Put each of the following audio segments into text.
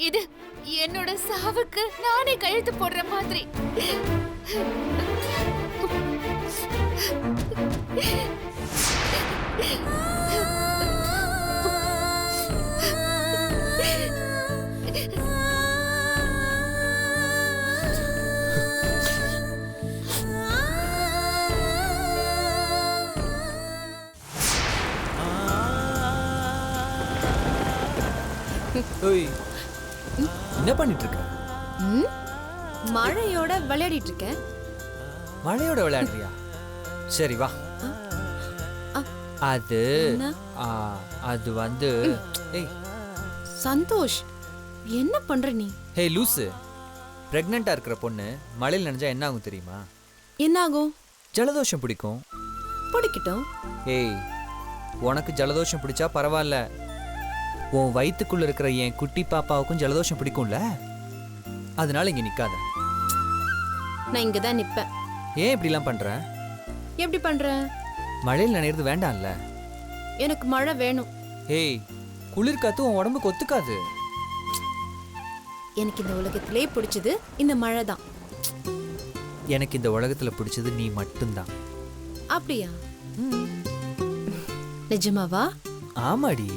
இது என்னோட சாவுக்கு நானே கழுத்து போடுற மாதிரி. என்ன பண்ணிட்டு இருக்க? மழையோட விளையாடிட்டு இருக்கேன். மழையோட விளையாடுறியா? சரி வா. அது அது வந்து ஏய் சந்தோஷ், என்ன பண்ற நீ? ஹே லூசு, பிரெக்னெண்டா இருக்கிற பொண்ணு மழையில் நனைஞ்சா என்ன ஆகும் தெரியுமா? என்ன ஆகும்? ஜலதோஷம் பிடிக்கும். பிடிக்கட்டும். ஏய், உனக்கு ஜலதோஷம் பிடிச்சா பரவாயில்ல, உன் வயிற்றுக்குள்ள இருக்கிற என் குட்டி பாப்பாவுக்கும் ஜலதோஷம் பிடிக்கும்ல, அதனால இங்க நிக்காத. நான் இங்க தான் நிப்பேன். ஏன் இப்படிலாம் பண்ற? எப்படி பண்ற? மழையில் நனையிறது வேண்டாம்ல. எனக்கு மழை வேணும். ஏய், குளிர் காத்து உன் உடம்புக்கு ஒத்துக்காது. எனக்கு இந்த உலகத்திலே பிடிச்சது இந்த மழை தான். எனக்கு இந்த உலகத்துல பிடிச்சது நீ மட்டும்தான். அப்படியா? நிஜமாவா? ஆமாடி.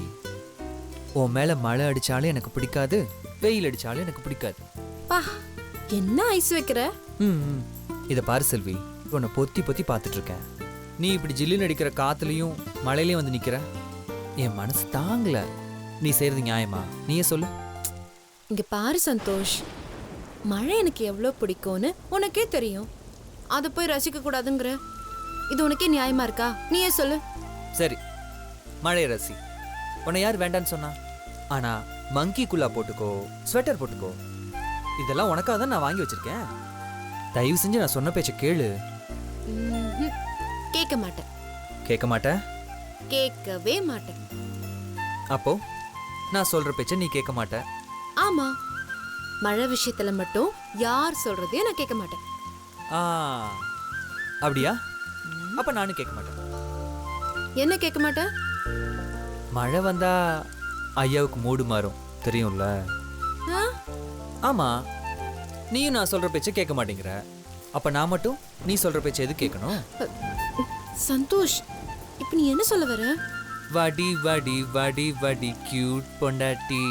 உன் மேல மழை அடிச்சாலும் எனக்கு பிடிக்காது, வெயில் அடிச்சாலும் எனக்கு பிடிக்காது. பா, என்ன ஐஸ் வைக்கிற? இத பாரு செல்வி, உன்னை பொத்தி பொத்தி பார்த்துட்டு இருக்கேன். நீ இப்படி ஜில்லுன்னு அடிக்கிற காத்துலயும் மழையிலயும் வந்து நிக்கிற. என் மனசு தாங்கல. நீ செய்யறது நியாயமா? நீயே சொல்லு. இங்க பாரு சந்தோஷ், மழை எனக்கு எவ்வளவு பிடிக்கும்னு உனக்கே தெரியும். அதை போய் ரசிக்க கூடாதுங்கிற, இது உனக்கே நியாயமா இருக்கா? நீயே சொல்லு. சரி, மழை ரசி. உன்னை யார் வேண்டான்னு சொன்னா? ஆனா மங்கி குல்லா போட்டுக்கோ, ஸ்வெட்டர் போட்டுக்கோ, இதெல்லாம் உனக்காக தான் நான் வாங்கி வச்சிருக்கேன். தயவு செஞ்சு நான் சொன்ன பேச்ச கேளு. கேட்க மாட்டேன். கேட்க மாட்டேன்? கேட்கவே மாட்டேன். அப்போ நான் சொல்ற பேச்ச நீ கேட்க மாட்ட? ஆமா, மழை விஷயத்துல மட்டும் யார் சொல்றதையும் நான் கேட்க மாட்டேன். அப்படியா? அப்ப நானும் கேட்க மாட்டேன். என்ன கேட்க மாட்டேன்? மழை வந்தா ஐயாவுக்கு மூடு மாறும், தெரியும்ல? ஆமா, நீயும் நான் சொல்ற பேச்ச கேட்க மாட்டேங்கிற. அப்ப நான் மட்டும் நீ சொல்ற பேச்ச எது கேட்கணும்? சந்தோஷ், இப்ப நீ என்ன சொல்ல வர? வடி வடி வடி வடி கியூட் பொண்டாட்டி,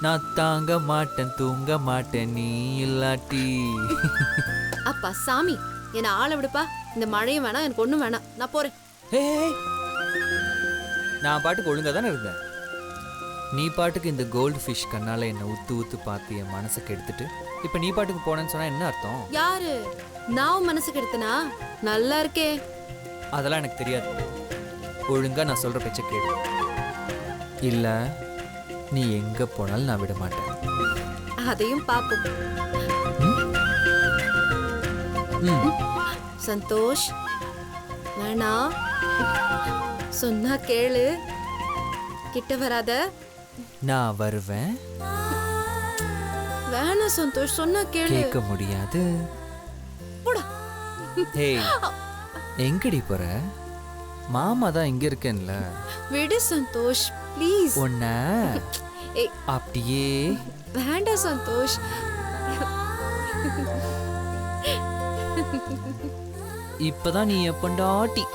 நான் தாங்க மாட்டேன் தூங்க மாட்டேன் நீ இல்லாட்டி. அப்பா சாமி, என்ன ஆள விடுப்பா. இந்த மழையும் வேணாம், எனக்கு ஒண்ணும் வேணாம், நான் போறேன். நான் பாட்டுக்கு ஒழுங்கா தானே இருந்தேன். நீ பாட்டுக்கு இந்த கோல்டு ஃபிஷ் கண்ணால என்ன உத்து உத்து பார்த்து என் மனசை கெடுத்துட்டு இப்ப நீ பாட்டுக்கு போனேன்னு சொன்னா என்ன அர்த்தம்? யாரு? நான் மனசுக்கு எடுத்தனா? நல்லா இருக்கே. அதெல்லாம் எனக்கு தெரியாது. ஒழுங்கா நான் சொல்ற பேச்ச கேளு. இல்ல நீ எங்க போனாலும் நான் விட மாட்டேன். அதையும் பாப்போம். சந்தோஷ், வேணா, சொன்னா கேளு, கிட்ட வராத. நான் வருவேன். வேணா சந்தோஷ், சொன்னா கேளு. கேட்க முடியாது. போடா. ஏய், எங்கடி போற? மாமா தான் இங்க இருக்கேன்ல. விடு சந்தோஷ், ப்ளீஸ். ஒன்ன ஏய், அப்படியே. வேண்டாம் சந்தோஷ். இப்பதான் நீ எப்பண்டாட்டி.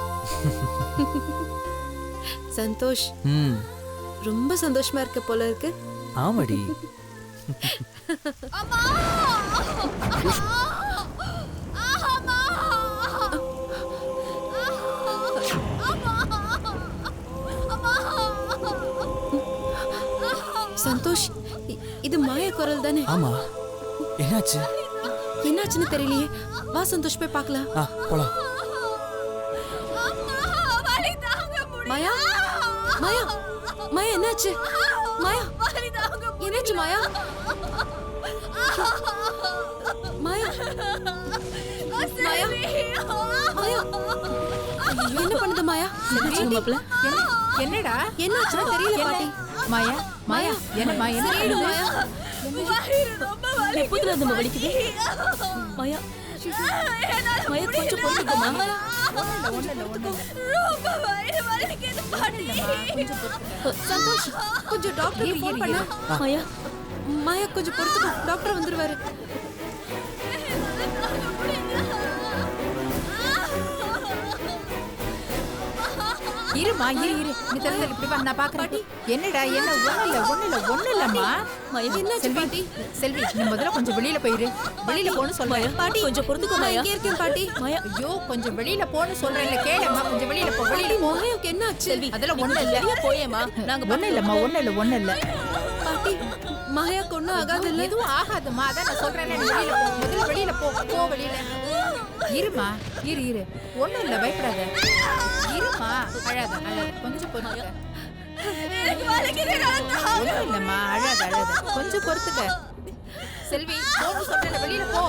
சந்தோஷ், ரொம்ப சந்தோஷமா இருக்க போல இருக்கு. ஆமாடி. சந்தோஷ், இது மாய குரல் தானே? ஆமா. என்னாச்சு? என்னாச்சுன்னு தெரியலையே. வா சந்தோஷ், போய் பார்க்கலாம். போலாம். மாயா, மாயா, மாயா, என்னாச்சு? மாயா, என்னாச்சு மாயா? மாயா, மாயா, மாயா, என்ன பண்ணுது மாயா? என்னாச்சு மாப்ள? என்னடா? என்னாச்சுன்னு தெரியல பாட்டி. மாயா, மாயா, என்னம்மா? என்ன சரிடு மாயா? எப்போதுல நம்ம வலிக்குது? மாயா, மாயா கொஞ்சம் பொறுத்துக்கோமா. சந்தோஷ், கொஞ்சம் டாக்டருக்கு ஃபோன் பண்ணு. மாயா, மாயா கொஞ்சம் பொறுத்துக்கோ, டாக்டர் வந்துருவாரு. இருமா இரு நீ திறந்து இப்படி வா, நான் பாக்குறேன். என்னடா என்ன ஒண்ணு இல்லம்மா. என்னாச்சு பாட்டி? செல்வி நீ முதல்ல கொஞ்சம் வெளியில போயிரு. வெளியில போன்னு சொல்றேன். பாட்டி கொஞ்சம் பொறுத்துக்கோ நான் மாயா. இங்கே இருக்கேன் பாட்டி. மாயா ஐயோ கொஞ்சம் வெளியில போன்னு சொல்றேன்ல, கேளம்மா. கொஞ்சம் வெளியில போ, வெளியில போ. மாயாவுக்கு என்ன ஆச்சு? அதெல்லாம் ஒண்ணு இல்ல. வெளிய போயேம்மா. நாங்க ஒண்ணு இல்லம்மா, ஒண்ணு இல்ல. பாட்டி, மாயாவுக்கு ஒன்றும் ஆகாதுல்ல? எதுவும் ஆகாதும்மா, அதான் நான் சொல்றேன். வெளியில போ, முதல்ல வெளியில போ வெளியில. இருமா இரு ஒண்ணு இல்ல, பயப்படாத. இருமா, அழாத கொஞ்சம் பொறுத்துக்க. ஒண்ணும் இல்லம்மா, அழாத கொஞ்சம் பொறுத்துக்க. செல்வி போன்னு சொல்றேன், வெளியில போ.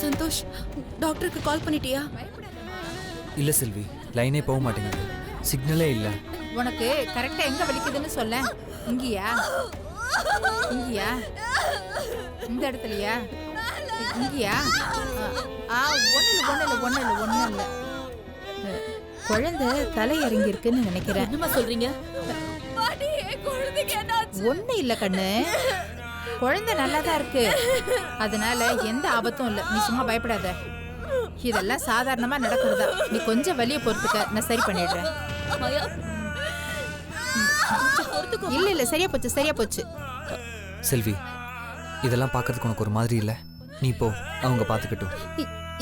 சந்தோஷ், டாக்டருக்கு கால் பண்ணிட்டியா? இல்லை செல்வி, லைனே போக மாட்டேங்குது, சிக்னலே இல்லை. உனக்கு கரெக்டா எங்க வலிக்குதுன்னு சொல்ல. இங்கயா இந்த இடத்துலயா? இங்கயா? ஒண்ணு இல்ல. குழந்தை தலை இறங்கி இருக்குன்னு நினைக்கிறேன். என்னம்மா சொல்றீங்க? ஒண்ணு இல்ல கண்ணு, குழந்தை நல்லாதான் இருக்கு. அதனால எந்த ஆபத்தும் இல்ல, நீ சும்மா பயப்படாத. இதெல்லாம் சாதாரணமா நடக்கிறதா. நீ கொஞ்சம் வலிய பொறுத்துக்க, நான் சரி பண்ணிடுறேன். மாயா கொஞ்சம் பொறுத்துக்கோ. இல்ல சரியா போச்சு. செல்வி, இதெல்லாம் பார்க்கறதுக்கு உனக்கு ஒரு மாதிரி இல்லை, நீ போ, அவங்க பார்த்துக்கட்டும்.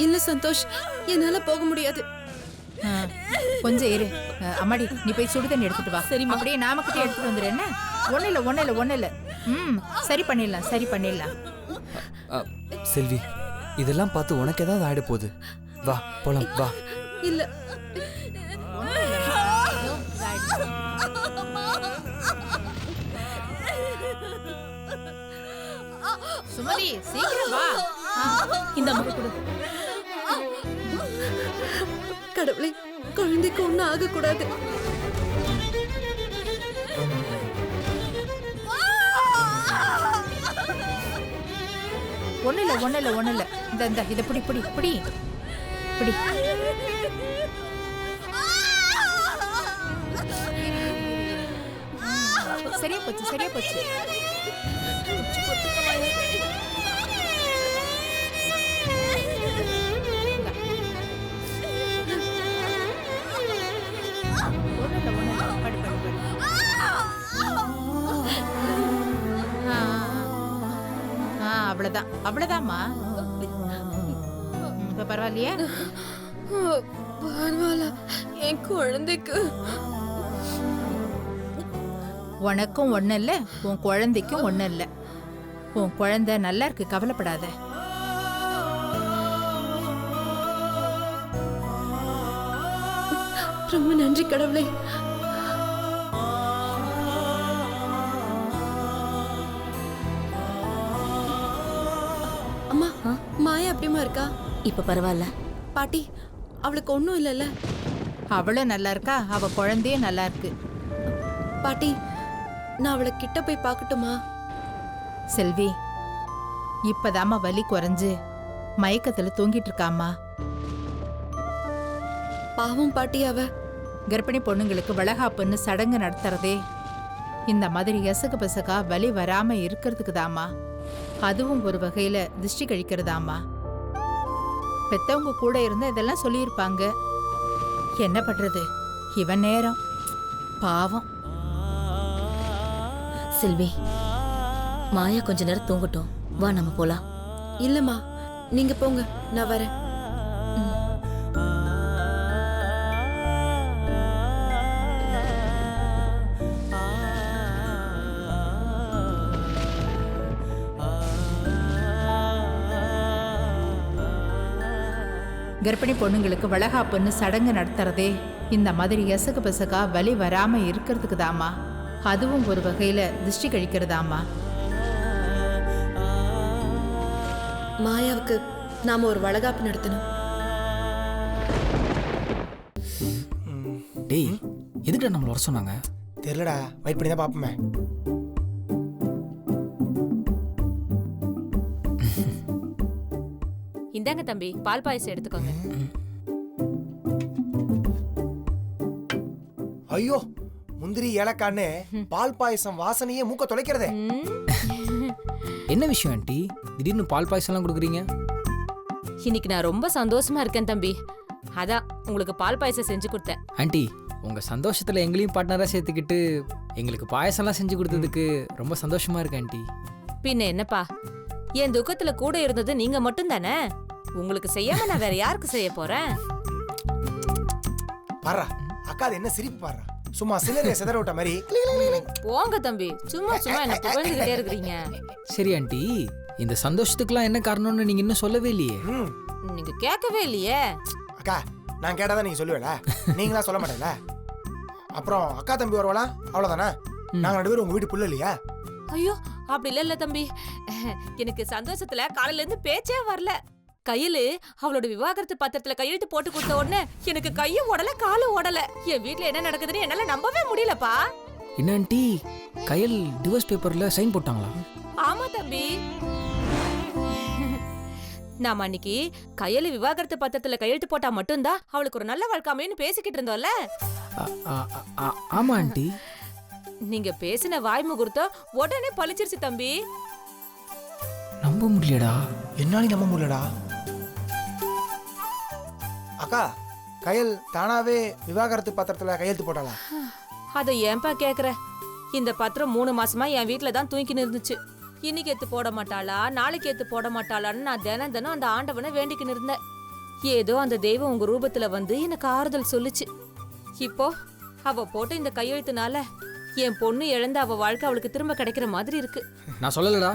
இல்ல சந்தோஷ், என்னால போக முடியாது. கொஞ்சம் இரு. அம்மாடி நீ போய் சுடு தண்ணி எடுத்துட்டு வா. சரிம்மா. அப்படியே நாமக்கிட்டே எடுத்துட்டு வந்துரு. என்ன? ஒண்ணு இல்ல. சரி பண்ணிடலாம். செல்வி, இதெல்லாம் பார்த்து உனக்கு ஏதாவது ஆயிட போகுது. வா போலாம், வா. இல்ல, சுமதி சீக்கிரம் வா. இந்த அம்மா கொடு. கடவுளே, குழந்தைக்கு ஒன்றும் ஆகக்கூடாது. ஒண்ணு இல்ல. இந்த இத பிடி. சரியா போச்சு. அவ்வளவுதான்மா. இப்ப பரவாயில்லையா? பரவாயில்ல, என் குழந்தைக்கு. உனக்கும் ஒண்ணு இல்ல, உன் குழந்தைக்கும் ஒண்ணு இல்ல. உன் குழந்தை நல்லா இருக்கு, கவலைப்படாத. ரொம்ப நன்றி கடவுளே. அம்மா, மாயா அப்படிமா இருக்கா? இப்ப பரவாயில்ல பாட்டி, அவளுக்கு ஒன்றும் இல்லைல்ல? அவளும் நல்லா இருக்கா, அவ குழந்தையும் நல்லா இருக்கு. பாட்டி, நான் அவளை கிட்ட போய் பார்க்கட்டுமா? செல்வி, இப்பதாம்மா வலி குறைஞ்சு மயக்கத்துல தூங்கிட்டு இருக்காம்மா. பாவம் பாட்டி, அவ. கர்ப்பிணி பொண்ணுங்களுக்கு வளகாப்புன்னு சடங்கு நடத்துறதே இந்த மாதிரி எசகு பசகா வலி வராம இருக்கிறதுக்கு தாம்மா. அதுவும் ஒரு வகையில திருஷ்டி கழிக்கிறதாம்மா. பெத்தவங்க கூட இருந்தா இதெல்லாம் சொல்லியிருப்பாங்க. என்ன பண்றது, இவன் நேரம் பாவம். செல்வி, மாயா கொஞ்ச நேரம் தூங்கட்டும், வா நம்ம போலாம். இல்லம்மா, நீங்க போங்க, நான் வரேன். கர்ப்பிணி பொண்ணுங்களுக்கு வளகாப்புன்னு சடங்கு நடத்துறதே இந்த மாதிரி எசகு பசகா வலி வராம இருக்கிறதுக்கு தாம்மா. அதுவும் ஒரு வகையில திருஷ்டி கழிக்கிறதாம்மா. மாயாவுக்கு நாம ஒரு வளகாப்பு நடத்தணும். டேய், எதுக்குடா நம்மள வர சொன்னாங்க? தெரியலடா, வெயிட் பண்ணி தான் பார்ப்போமே. இந்தாங்க தம்பி, பால் பாயசம் எடுத்துக்கோங்க. ஐயோ, முந்திரி ஏலக்கான்னு பால் பாயசம் வாசனையே மூக்க தொலைக்கிறதே. என்ன விஷயம் ஆண்டி திடீர்னு பால் பாயசம்லாம் கொடுக்குறீங்க? இன்னைக்கு நான் ரொம்ப சந்தோஷமா இருக்கேன் தம்பி. அதான் உங்களுக்கு பால் பாயசம் செஞ்சு கொடுத்தேன். ஆண்டி உங்க சந்தோஷத்துல எங்களையும் பார்ட்னரா சேர்த்துக்கிட்டு எங்களுக்கு பாயசம்லாம் செஞ்சு கொடுத்ததுக்கு ரொம்ப சந்தோஷமா இருக்கு ஆண்டி. பின்ன என்னப்பா, என் துக்கத்துல கூட இருந்தது நீங்க மட்டும் தானே. உங்களுக்கு செய்யாம நான் வேற யாருக்கு செய்ய போறேன்? பாரா அக்கா அது என்ன சிரிப்பு பாரா, சும்மா சிலரை சிதற விட்ட மாதிரி. போங்க தம்பி, சும்மா சும்மா என்ன புகழ்ந்துகிட்டே இருக்கிறீங்க. சரி ஆண்டி, இந்த சந்தோஷத்துக்குலாம் என்ன காரணம்னு நீங்க இன்னும் சொல்லவே இல்லையே. ம். நீங்க கேட்கவே இல்லையே. அக்கா நான் கேட்டாதான் நீங்க சொல்லுவேல, நீங்களா சொல்ல மாட்டேங்களா? அப்புறம் அக்கா தம்பி வருவாளா, அவ்வளவுதானே? நாங்க 2 பேரும் உங்க வீட்டு புள்ள இல்லையா? ஐயோ அப்படி இல்ல தம்பி, எனக்கு சந்தோஷத்துல காலையில இருந்து பேச்சே வரல. கையில அவளோட விவாகரத்து பத்திரத்துல கையெழுத்து போட்டு கொடுத்த உடனே எனக்கு கையும் ஓடல காலும் ஓடல. என் வீட்டுல என்ன நடக்குதுன்னு என்னால நம்பவே முடியலப்பா. என்ன ஆண்டி, கையல் டிவோர்ஸ் பேப்பர்ல சைன் போட்டாங்களா? ஆமா தம்பி, நாம அன்னைக்கு கையில விவாகரத்து பத்திரத்துல கையெழுத்து போட்டா மட்டும்தான் அவளுக்கு ஒரு நல்ல வாழ்க்கை அமையும்னு பேசிக்கிட்டு இருந்தோம்ல. ஆமா ஆண்டி. நீங்க பேசின வாய் முகூர்த்தம் உடனே பழிச்சிருச்சு தம்பி. நம்ப முடியலடா. என்னாலும் நம்ப முடியலடா. அக்கா கையல் தானாவே விவாகரத்து பத்திரத்துல கையெழுத்து போட்டாளா? அத ஏன்பா கேக்குற? இந்த பத்திரம் 3 மாசமா என் வீட்டுல தான் தூங்கின்னு இருந்துச்சு. இன்னைக்கு ஏத்து போட மாட்டாளா, நாளைக்கு ஏத்து போட மாட்டாளான்னு நான் தினம் தினம் அந்த ஆண்டவனை வேண்டிக்கின்னு இருந்தேன். ஏதோ அந்த தெய்வம் உங்க ரூபத்துல வந்து எனக்கு ஆறுதல் சொல்லுச்சு. இப்போ அவ போட்ட இந்த கையெழுத்துனால என் பொண்ணு இழந்த அவ வாழ்க்கை அவளுக்கு திரும்ப கிடைக்கிற மாதிரி இருக்கு. நான் சொல்லலடா,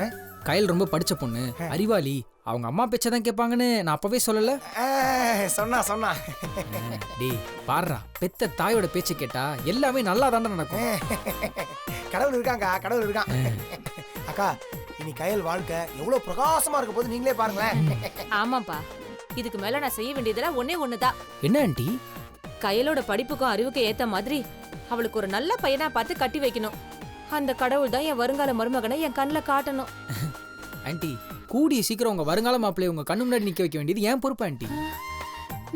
கையல் ரொம்ப படிச்ச பொண்ணு, அறிவாளி, அவங்க அம்மா பேச்சதான் கேட்பாங்கன்னு நான் அப்பவே சொல்லல. சொன்னா சொன்னா. டேய் பாருடா, பெத்த தாயோட பேச்சை கேட்டா எல்லாமே நல்லா தாண்டா நடக்கும். கடவுள் இருக்காங்க, கடவுள் இருக்கான். அக்கா இனி கையல் வாழ்க்கை எவ்வளவு பிரகாசமா இருக்க போது நீங்களே பாருங்களேன். ஆமாப்பா, இதுக்கு மேல நான் செய்ய வேண்டியதெல்லாம் ஒன்னே ஒண்ணுதான். என்ன ஆண்டி? கையலோட படிப்புக்கும் அறிவுக்கும் ஏத்த மாதிரி அவளுக்கு ஒரு நல்ல பையனா பார்த்து கட்டி வைக்கணும். அந்த கடவுள் தான் என் வருங்கால மருமகனை என் கண்ணுல காட்டணும். ஆண்டி கூடிய சீக்கிரம் உங்க வருங்கால மாப்பிள்ளைய உங்க கண்ணு முன்னாடி நிக்க வைக்க வேண்டியது ஏன் பொறுப்பு ஆண்டி.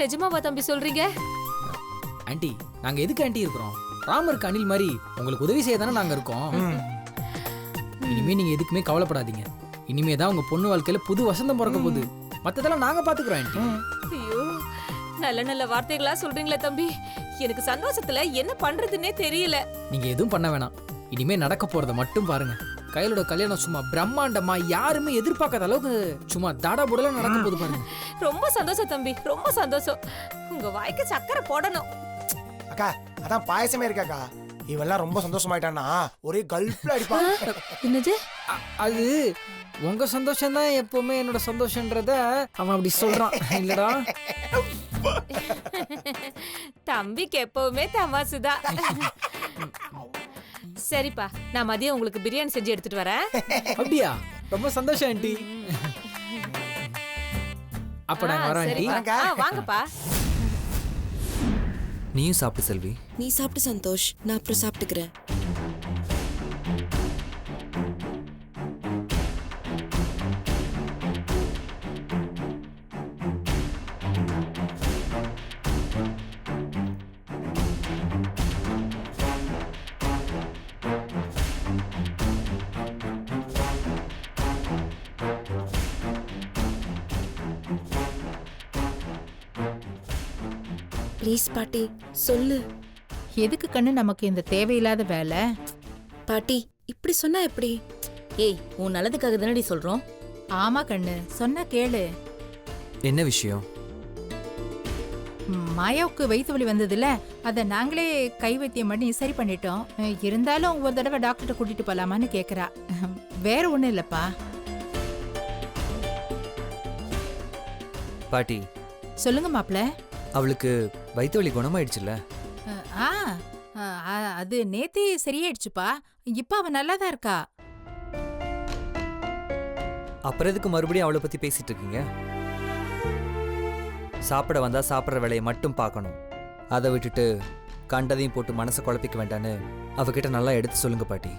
நிஜமாவா தம்பி சொல்றீங்க? ஆண்டி நாங்க எதுக்கு ஆண்டி இருக்கிறோம்? ராமருக்கு அணில் மாதிரி உங்களுக்கு உதவி செய்ய தானே நாங்க இருக்கோம். இனிமே நீங்க எதுக்குமே கவலைப்படாதீங்க. இனிமே தான் உங்க பொண்ணு வாழ்க்கையில புது வசந்தம் பிறக்க போகுது. மத்ததெல்லாம் நாங்க பாத்துக்கிறோம் ஆண்டி. ஐயோ, நல்ல நல்ல வார்த்தைகளா சொல்றீங்களே தம்பி. எனக்கு சந்தோஷத்துல என்ன பண்றதுன்னே தெரியல. நீங்க எதுவும் பண்ண வேணாம். இனிமே நடக்க போறத மட்டும் பாருங்க. கையலோட கல்யாணம் சும்மா பிரம்மாண்டமா யாருமே எதிர்பார்க்காத அளவுக்கு சும்மா தட புடல நடக்க போகுது பாருங்க. ரொம்ப சந்தோஷம் தம்பி, ரொம்ப சந்தோஷம். உங்க வாய்க்கு சக்கரை போடணும். அக்கா அதான் பாயசமே இருக்காக்கா. இவெல்லாம் ரொம்ப சந்தோஷமாயிட்டான்னா ஒரே கல்ப்ல அடிப்பான். என்னது? அது உங்க சந்தோஷம் தான் எப்பவுமே என்னோட சந்தோஷன்றத அவன் அப்படி சொல்றான் இல்லடா. தம்பிக்கு எப்பவுமே தமாசுதான். சரிப்பா, நான் மதியம் உங்களுக்கு பிரியாணி செஞ்சு எடுத்துட்டு வரேன். அப்படியா? ரொம்ப சந்தோஷம் ஆண்டி. அப்ப நான் வரேன் ஆண்டி. சரிப்பா. வாங்கப்பா. நீயும் சாப்பிட்டு செல்வி. நீ சாப்பிட்டு சந்தோஷ், நான் அப்புறம் சாப்பிட்டுக்கிறேன். ப்ளீஸ் பாட்டி சொல்லு. எதுக்கு கண்ணு நமக்கு இந்த தேவையில்லாத வேலை? பாட்டி இப்படி சொன்னா எப்படி? ஏய், உன் நல்லதுக்காக தானடி சொல்றோம். ஆமா கண்ணு, சொன்னா கேளு. என்ன விஷயம்? மாயாவுக்கு வயிற்று வலி வந்ததுல அதை நாங்களே கை வைத்தியம் பண்ணி சரி பண்ணிட்டோம். இருந்தாலும் ஒரு தடவை டாக்டர்கிட்ட கூட்டிட்டு போலாமான்னு கேக்குறா. வேற ஒண்ணும் இல்லப்பா. பாட்டி சொல்லுங்க மாப்ள. அவளுக்கு வயிற்று வலி குணமாயிடுச்சுல்ல? அது நேத்தே சரியாயிடுச்சுப்பா. இப்ப அவ நல்லாதான் இருக்கா. அப்புறம் எதுக்கு மறுபடியும் அவளை பத்தி பேசிட்டு இருக்கீங்க? சாப்பிட வந்தா சாப்பிட்ற வேலையை மட்டும் பார்க்கணும். அதை விட்டுட்டு கண்டதையும் போட்டு மனசை குழப்பிக்க வேண்டான்னு அவகிட்ட நல்லா எடுத்து சொல்லுங்க பாட்டி.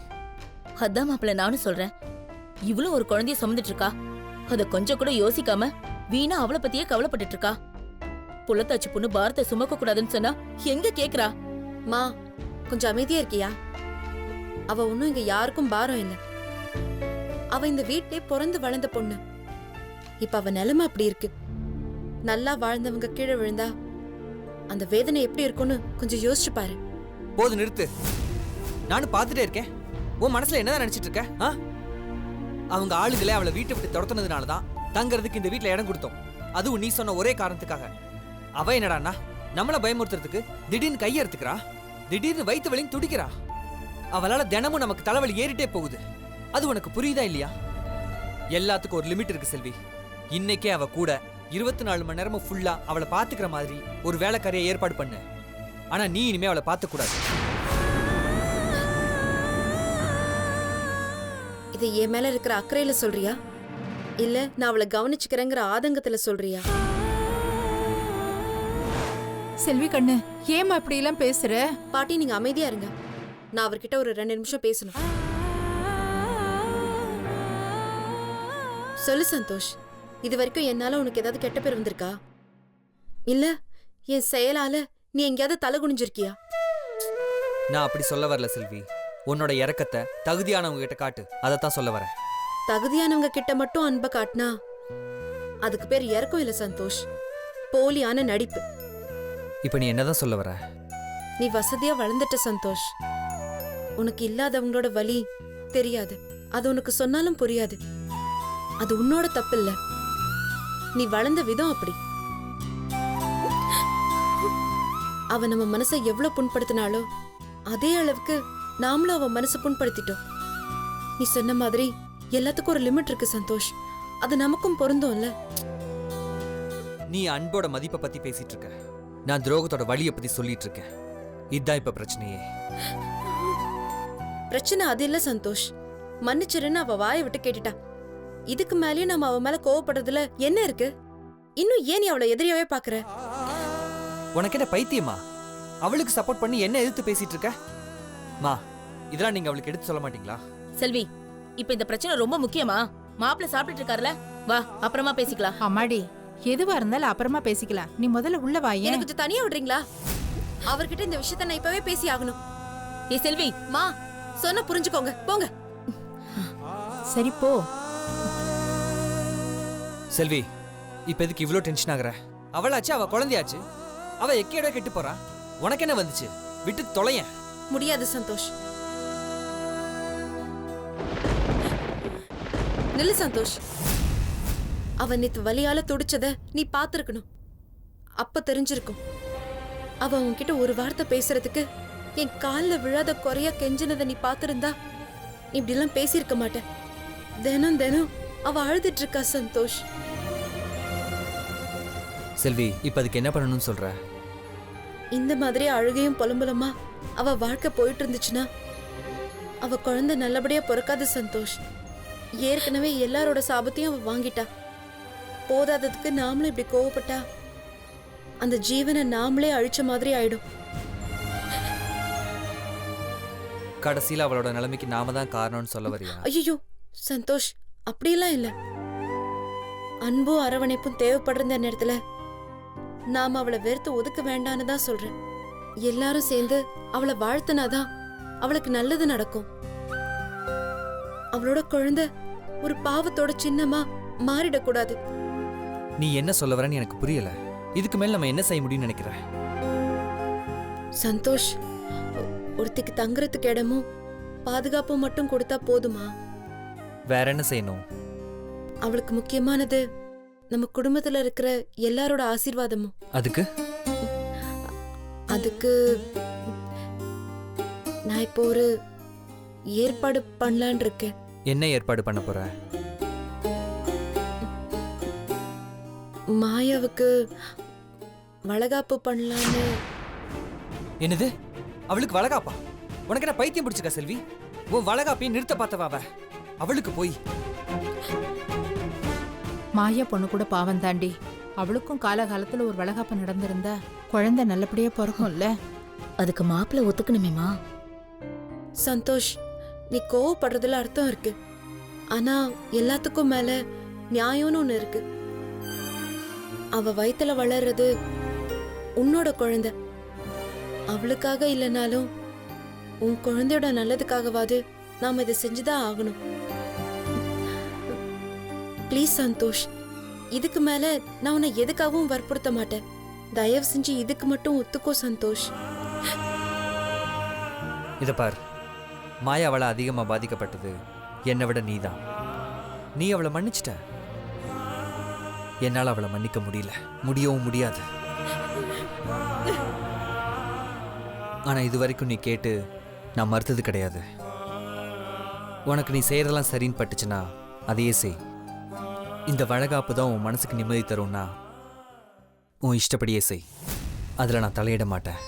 அதான் மாப்பிள்ள நானும் சொல்றேன். இவ்வளவு ஒரு குழந்தைய சுமந்துட்டு இருக்கா, அத கொஞ்சம் கூட யோசிக்காம வீணா அவளை பத்தியே கவலைப்பட்டு இருக்கா. புள்ளத்தாச்சு பொண்ணு பாரத்தை சுமக்க கூடாதுன்னு சொன்னா எங்க கேக்குறா? மா கொஞ்சம் அமைதியா இருக்கியா? அவ ஒன்னும் இங்க யாருக்கும் பாரம் இல்ல. அவ இந்த வீட்டிலே பிறந்து வளர்ந்த பொண்ணு. இப்ப அவ நிலைமை அப்படி இருக்கு. நல்லா வாழ்ந்தவங்க கீழே விழுந்தா அந்த வேதனை எப்படி இருக்கும்னு கொஞ்சம் யோசிச்சு பாரு. போது நிறுத்து. நானும் பார்த்துட்டே இருக்கேன். உன் மனசுல என்னதான் நினைச்சிட்டு இருக்க? அவங்க ஆளுகளே அவளை வீட்டை விட்டு துரத்துனதுனாலதான் தங்கறதுக்கு இந்த வீட்டுல இடம் கொடுத்தோம். அதுவும் நீ சொன்ன ஒரே காரணத்துக்காக. அவ என்னடான்னா நம்மள பயமுறுத்துறதுக்கு திடீர்னு கையை எடுத்துக்கிறா, திடீர்னு வயிற்று வலின்னு துடிக்கிறா. அவளால தினமும் நமக்கு தலைவலி ஏறிட்டே போகுது. அது உனக்கு புரியுதா இல்லையா? எல்லாத்துக்கும் ஒரு லிமிட் இருக்கு செல்வி. இன்னைக்கே அவ கூட 24 மணி நேரமும் ஃபுல்லா அவளை பாத்துக்கிற மாதிரி ஒரு வேலைக்காரியை ஏற்பாடு பண்ணு. ஆனா நீ இனிமே அவளை பார்த்துக்க கூடாது. இது என் மேல இருக்கிற அக்கறையில சொல்றியா, இல்ல நான் அவளை கவனிச்சுக்கிறேங்கிற ஆதங்கத்துல சொல்றியா? செல்வி கண்ணு, ஏமா இப்படி எல்லாம் பேசுற? பாட்டி நீங்க அமைதியா இருங்க. நான் அவர்கிட்ட ஒரு 2 நிமிஷம் பேசணும். சொல்லு சந்தோஷ், இது வரைக்கும் என்னால உனக்கு ஏதாவது கெட்ட பேர் வந்திருக்கா? இல்ல என் செயலால நீ எங்கேயாவது தலை குனிஞ்சிருக்கியா? நான் அப்படி சொல்ல வரல செல்வி. உன்னோட இறக்கத்தை தகுதியானவங்க கிட்ட காட்டு, அதைத்தான் சொல்ல வரேன். தகுதியானவங்க கிட்ட மட்டும் அன்பை காட்டினா அதுக்கு பேர் இறக்கம் இல்ல சந்தோஷ், போலியான நடிப்பு. இப்ப நீ என்னதான் சொல்ல வர? நீ வசதியா வளர்ந்துட்ட சந்தோஷ். உனக்கு இல்லாதவங்களோட வலி தெரியாது. அது உனக்கு சொன்னாலும் புரியாது. அது உன்னோட தப்பு இல்ல, நீ வளர்ந்த விதம் அப்படி. அவ நம்ம மனசை எவ்வளவு புண்படுத்தினாலோ அதே அளவுக்கு நாமளும் அவ மனசை புண்படுத்திட்டோம். நீ சொன்ன மாதிரி எல்லாத்துக்கும் ஒரு லிமிட் இருக்கு சந்தோஷ். அது நமக்கும் பொருந்தும்ல. நீ அன்போட மதிப்பை பத்தி பேசிட்டு இருக்க, நான் துரோகத்தோட வலியை பத்தி சொல்லிட்டு இருக்கேன். இதுதான் இப்ப பிரச்சனையே. பிரச்சனை அது இல்ல சந்தோஷ். மன்னிச்சிருன்னு அவ வாயை விட்டு கேட்டுட்டா. இதுக்கு மேலேயும் நம்ம அவ மேல கோவப்படுறதுல என்ன இருக்கு? இன்னும் ஏன் நீ அவளை எதிரியாவே பாக்குற? உனக்கு என்ன பைத்தியமா? அவளுக்கு சப்போர்ட் பண்ணி என்ன எதிர்த்து பேசிட்டு இருக்க? மா, இதெல்லாம் நீங்க அவளுக்கு எடுத்து சொல்ல மாட்டீங்களா? செல்வி, இப்ப இந்த பிரச்சனை ரொம்ப முக்கியமா? மாப்பிள்ள சாப்பிட்டுட்டு இருக்காருல, வா அப்புறமா பேசிக்கலாம். அம்மாடி, எதுவா இருந்தாலும் அப்புறமா பேசிக்கலாம். நீ முதல்ல உள்ள வா. எனக்கு கொஞ்சம் தனியா விடுறீங்களா? அவர்கிட்ட இந்த விஷயத்த நான் இப்பவே பேசி ஆகணும். ஏ செல்வி, மா சொன்ன புரிஞ்சுக்கோங்க, போங்க. சரி போ. செல்வி, இப்ப எதுக்கு இவ்ளோ டென்ஷன் ஆகுற? அவளாச்சு, அவ குழந்தையாச்சு. அவ எக்கேட கெட்டு போறா. உனக்கு என்ன வந்துச்சு? விட்டு தொலையேன். முடியாது சந்தோஷ். நில்லு சந்தோஷ். அவ நேத்து வலியால துடிச்சத நீ பாத்துருக்கணும். அப்ப தெரிஞ்சிருக்கும். அவ உன்கிட்ட ஒரு வார்த்தை பேசுறதுக்கு என் கால்ல விழாத குறையா கெஞ்சினதை நீ பாத்திருந்தா இப்படி எல்லாம் பேசியிருக்க மாட்டேன். தினம் தினம் அவ அழுதுட்டு இருக்கா சந்தோஷ். செல்வி, இப்ப அதுக்கு என்ன பண்ணணும்னு சொல்ற? இந்த மாதிரி அழுகையும் புலம்பலமா அவ வாழ்க்கை போயிட்டு இருந்துச்சுன்னா அவ குழந்தை நல்லபடியா பிறக்காது சந்தோஷ். ஏற்கனவே எல்லாரோட சாபத்தையும் அவ வாங்கிட்டா. போதாததுக்கு நாமளும் இப்படி கோவப்பட்டா அந்த ஜீவனை நாமளே அழிச்ச மாதிரி ஆயிடும். கடைசியில அவளோட நிலைமைக்கு நாம தான் காரணம்னு சொல்ல வரியா? ஐயோ சந்தோஷ், அப்படியெல்லாம் இல்ல. அன்பும் அரவணைப்பும் தேவைப்படுற நேரத்துல நாம அவளை வெறுத்து ஒதுக்க வேண்டான்னு தான் சொல்றேன். எல்லாரும் சேர்ந்து அவளை வாழ்த்தினாதான் அவளுக்கு நல்லது நடக்கும். அவளோட குழந்தை ஒரு பாவத்தோட சின்னமா மாறிடக்கூடாது. நீ என்ன சொல்ல வரன்னு எனக்கு புரியல. இதுக்கு மேல நம்ம என்ன செய்ய முடியும்னு நினைக்கிற? சந்தோஷ், ஒருத்திக்கு தங்குறதுக்கு இடமும் பாதுகாப்பும் மட்டும் கொடுத்தா போதுமா? வேற என்ன செய்யணும்? அவளுக்கு முக்கியமானது நம்ம குடும்பத்துல இருக்கிற எல்லாரோட ஆசீர்வாதமும். அதுக்கு நான் இப்போ ஒரு ஏற்பாடு பண்ணலான் இருக்கேன். என்ன ஏற்பாடு பண்ண போற? மாயாவுக்கு வளகாப்பு பண்ணலான்னு. என்னது? அவளுக்கு வளகாப்பா? உனக்கு என்ன பைத்தியம் பிடிச்சிருக்கா செல்வி? உன் வளகாப்பையும் நிறுத்த பார்த்தவ அவளுக்கு போய். மாயா பொண்ணு கூட பாவம் தாண்டி. அவளுக்கும் காலகாலத்துல ஒரு வளகாப்பு நடந்திருந்தா குழந்தை நல்லபடியா பிறக்கும்ல. அதுக்கு மாப்பிள்ள ஒத்துக்கணுமேமா. சந்தோஷ், நீ கோவப்படுறதுல அர்த்தம் இருக்கு. ஆனா எல்லாத்துக்கும் மேல நியாயம்னு ஒண்ணு இருக்கு. அவ வயித்துல வளர்றது உன்னோட குழந்தை. அவளுக்காக இல்லைனாலும் உன் குழந்தையோட நல்லதுக்காகவாது நாம இதை செஞ்சுதான் ஆகணும். ப்ளீஸ் சந்தோஷ், இதுக்கு மேல நான் உன்னை எதுக்காகவும் வற்புறுத்த மாட்டேன். தயவு செஞ்சு இதுக்கு மட்டும் ஒத்துக்கோ சந்தோஷ். இதை பார், மாயாவால அதிகமாக பாதிக்கப்பட்டது என்னை விட நீதான். நீ அவளை மன்னிச்சிட்ட, என்னால் அவளை மன்னிக்க முடியல, முடியவும் முடியாது. ஆனால் இது வரைக்கும் நீ கேட்டு நான் மறுத்தது கிடையாது. உனக்கு நீ செய்கிறதெல்லாம் சரின்னு பட்டுச்சுன்னா அதையே செய். இந்த வழக்காப்பு தான் உன் மனசுக்கு நிம்மதி தரும்னா உன் இஷ்டப்படியே செய். அதில் நான் தலையிட மாட்டேன்.